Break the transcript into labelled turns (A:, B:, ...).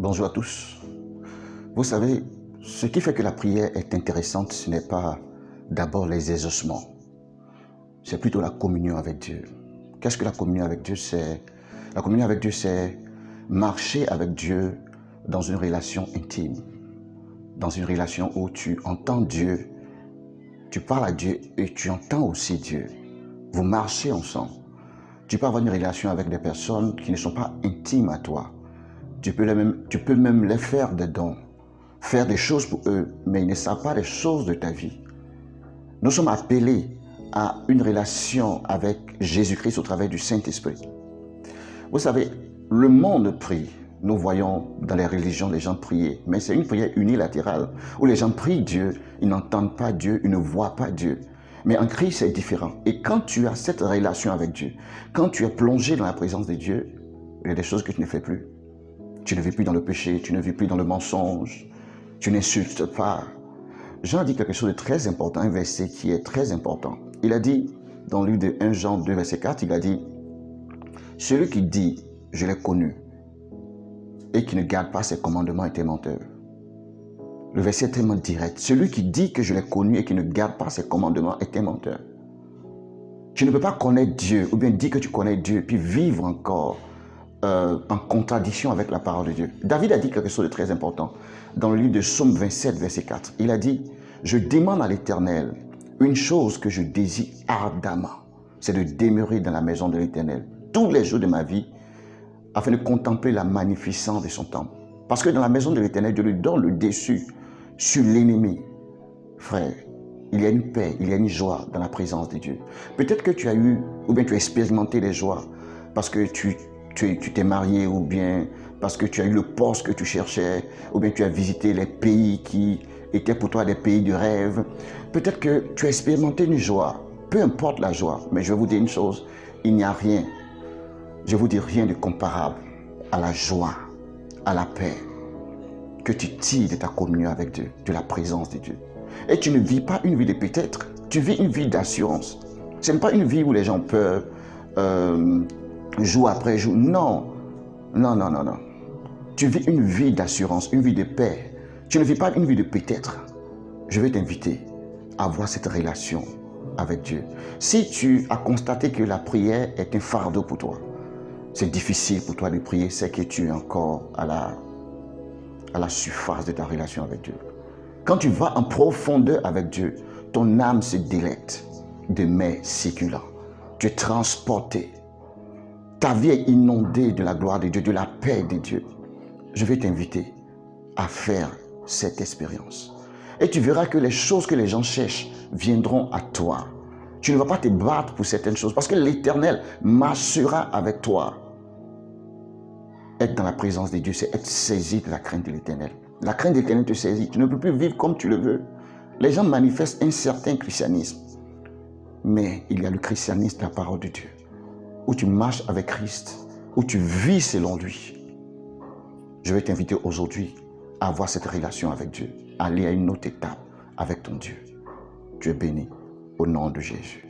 A: Bonjour à tous. Vous savez, ce qui fait que la prière est intéressante, ce n'est pas d'abord les exaucements, c'est plutôt la communion avec Dieu. Qu'est-ce que la communion avec Dieu? La communion avec Dieu, c'est marcher avec Dieu dans une relation intime, dans une relation où tu entends Dieu, tu parles à Dieu et tu entends aussi Dieu. Vous marchez ensemble. Tu peux avoir une relation avec des personnes qui ne sont pas intimes à toi. Tu peux même les faire des dons, faire des choses pour eux, mais ils ne savent pas les choses de ta vie. Nous sommes appelés à une relation avec Jésus-Christ au travers du Saint-Esprit. Vous savez, le monde prie. Nous voyons dans les religions les gens prier, mais c'est une prière unilatérale où les gens prient Dieu, ils n'entendent pas Dieu, ils ne voient pas Dieu. Mais en Christ, c'est différent. Et quand tu as cette relation avec Dieu, quand tu es plongé dans la présence de Dieu, il y a des choses que tu ne fais plus. Tu ne vis plus dans le péché, tu ne vis plus dans le mensonge, tu n'insultes pas. Jean dit quelque chose de très important, un verset qui est très important. Il a dit, dans le livre de 1 Jean 2, verset 4, il a dit « Celui qui dit « Je l'ai connu » et qui ne garde pas ses commandements est un menteur. » Le verset est tellement direct. Celui qui dit que je l'ai connu et qui ne garde pas ses commandements est un menteur. Tu ne peux pas connaître Dieu ou bien dire que tu connais Dieu puis vivre encore en contradiction avec la parole de Dieu. David a dit quelque chose de très important dans le livre de Psaume 27, verset 4. Il a dit « Je demande à l'Éternel une chose que je désire ardemment, c'est de demeurer dans la maison de l'Éternel tous les jours de ma vie afin de contempler la magnificence de son temple. » Parce que dans la maison de l'Éternel, Dieu lui donne le dessus sur l'ennemi. Frère, il y a une paix, il y a une joie dans la présence de Dieu. Peut-être que tu as eu, ou bien tu as expérimenté les joies parce que tu t'es marié, ou bien parce que tu as eu le poste que tu cherchais, ou bien tu as visité les pays qui étaient pour toi des pays de rêve. Peut-être que tu as expérimenté une joie, peu importe la joie, mais je vais vous dire une chose, il n'y a rien, je vous dis rien de comparable à la joie, à la paix que tu tires de ta communion avec Dieu, de la présence de Dieu. Et tu ne vis pas une vie de peut-être, tu vis une vie d'assurance. Ce n'est pas une vie où les gens peuvent jour après jour. Non, non, non, non, non. Tu vis une vie d'assurance, une vie de paix. Tu ne vis pas une vie de peut-être. Je vais t'inviter à avoir cette relation avec Dieu. Si tu as constaté que la prière est un fardeau pour toi, c'est difficile pour toi de prier, c'est que tu es encore à la surface de ta relation avec Dieu. Quand tu vas en profondeur avec Dieu, ton âme se délecte de mets séculants. Tu es transporté. Ta vie est inondée de la gloire de Dieu, de la paix de Dieu. Je vais t'inviter à faire cette expérience. Et tu verras que les choses que les gens cherchent viendront à toi. Tu ne vas pas te battre pour certaines choses parce que l'Éternel marchera avec toi. Être dans la présence de Dieu, c'est être saisi de la crainte de l'Éternel. La crainte de l'Éternel te saisit. Tu ne peux plus vivre comme tu le veux. Les gens manifestent un certain christianisme. Mais il y a le christianisme de la parole de Dieu, où tu marches avec Christ, où tu vis selon lui. Je vais t'inviter aujourd'hui à avoir cette relation avec Dieu, à aller à une autre étape avec ton Dieu. Tu es béni au nom de Jésus.